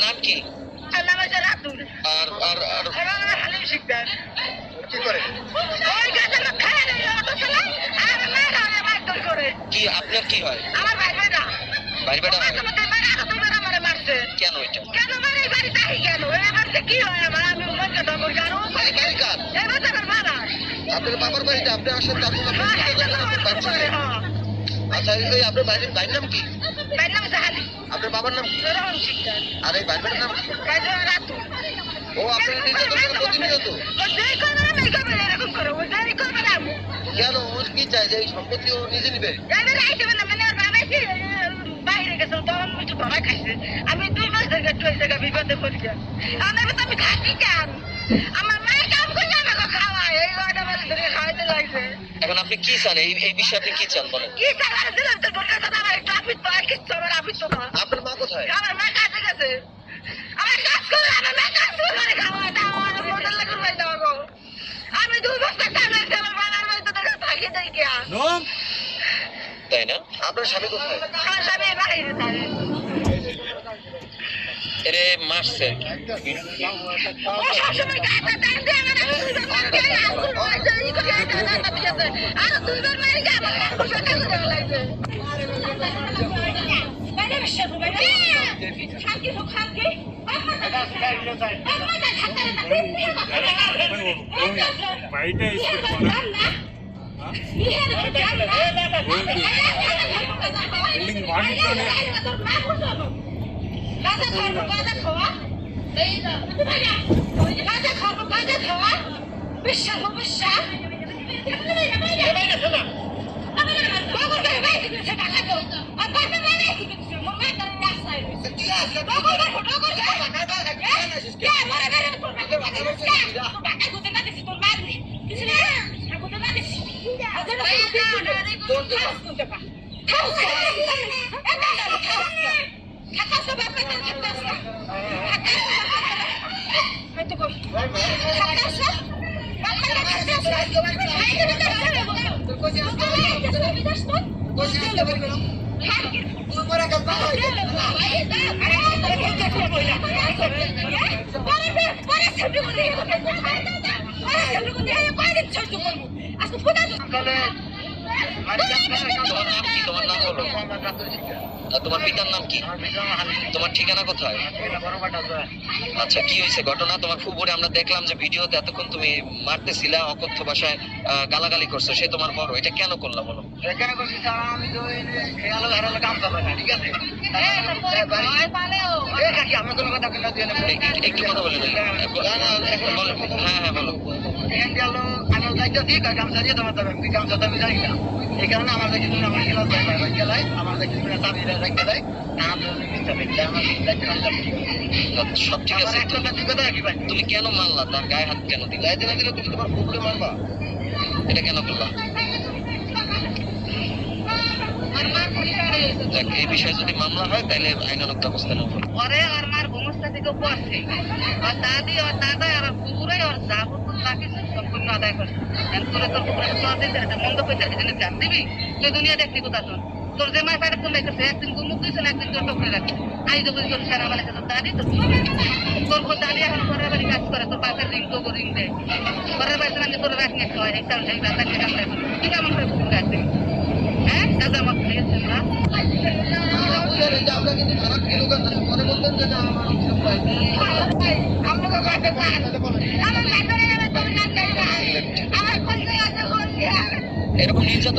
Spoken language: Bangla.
নাম কি? কি আপনার কি হয়? ভাই বেটা হয়। কেন এটা? আপনার বাবার বাড়িতে আপনি আসেন আচ্ছা, এই আপনার বাড়ির ভাইয়ের নাম কি? আপনার বাবার নাম কি? আর এই ভাইয়ের নাম কি? ও আপনার নির্যাতন প্রতিনিয়ত কেন? ও কি চাই যে এই সম্পত্তি ও নিজে নিবে? আমি 2 মাস ধরে বিপদে পড়ি। আমি থাকি কেন? আমার মায়ের কাম করে আমাকে খাওয়ায়, এই ওটা আমার ধরে খাওয়াইতে লাগছে। এখন আপনি কি চান? এই বিষয়ে আপনি কি চান বলেন? কি চান? আর দিলাম তো বলতে আমার একটু আপিত তো আর কিছু আমার আপিত তো না। আপনার মা কোথায়? আমার মা কাছে গেছে। আমার কাজ করে আমার মা কাজ করে খাওয়ায় দাও আর মোটর লাগু ভাই দাও গো। আমি 2 বছর কাজ করতে আমার বাবার বাড়িতে থেকে থাকি যাই কি আর? তাই না? আপনার স্বামী কোথায়? আমার স্বামী বাইরে থাকে। এরে মারছে ও সবসময় গায়ে টান দিয়ে আমার আর 2 বার মারি গা আমার সকাল করে লাগছে। বাইরে বসে বাইরে খাকি তো খাকি বাইটা স্পিড কোনা বিল্ডিং বাড়িতে গাজা খাওয়া এই না গাজা খাওয়া বিশ্বাস বিশ্বাস তোমার নাম বলো। তোমার পিতার নাম কি? তোমার ঠিকানা কোথায়? আচ্ছা, কি হয়েছে ঘটনা? তোমার ফুপুরে আমরা দেখলাম যে ভিডিওতে এতক্ষণ তুমি মারতেছিলা, অকথ্য ভাষায় গালাগালি করছো, সে তোমার বড়, এটা কেন করলা বলো? আমি তো খেয়াল হারালে কাম করবে না, ঠিক আছে? একটু কথা বলে নেই। হ্যাঁ হ্যাঁ বলো। আমি যাইতেছি গামছা দিয়ে তোমার যাবে, গামছা তো আমি জানি না, এই কারণে আমার কাছে আমার খেলা যায় আমার কাছে চাবি রাখতে দেয়। সব ঠিক আছে, তুমি কেন মারলা? তার গায়ে হাত কেন দিলে? তুমি তোমার কুকুরে মারবা, এটা কেন করলা? এই বিষয়ে যদি মামলা হয় তাহলে আইনানুগ ব্যবস্থা নেওয়া হবে। ওরে আর মার ভূমিষ্ঠ থেকে পড়ছে, আর দাদি আর দাদা আর কুকুরে আর যাবতীয় তাকে সম্পূর্ণ আদায় করছে। তোর কুকুরে মন্দ পেতে দিবি তুই দুনিয়া দেখবি কোথা তোর যে মায়ের পায়ে কোন দেখেছে, একদিন গুমুক দিয়েছিল, একদিন তোর টকরে রাখছে। আই তো বুঝি তোর সারা মানে তোর দাদি তোর দাদি এখন ঘরের বাড়ি কাজ করে, তোর পাশের রিং তো রিং দেয়, ঘরের বাড়িতে মানে তোর রাখ নিয়ে খাওয়ায়, এই কারণে এই ব্যাপারটা কামড়ায় কি কেমন করে কুকুর রাখবে? হ্যাঁ দাদা আমার খেয়েছে না আমরা কিন্তু খারাপ কি লোক মনে বলতেন যে আমার এরকম নির্যাতন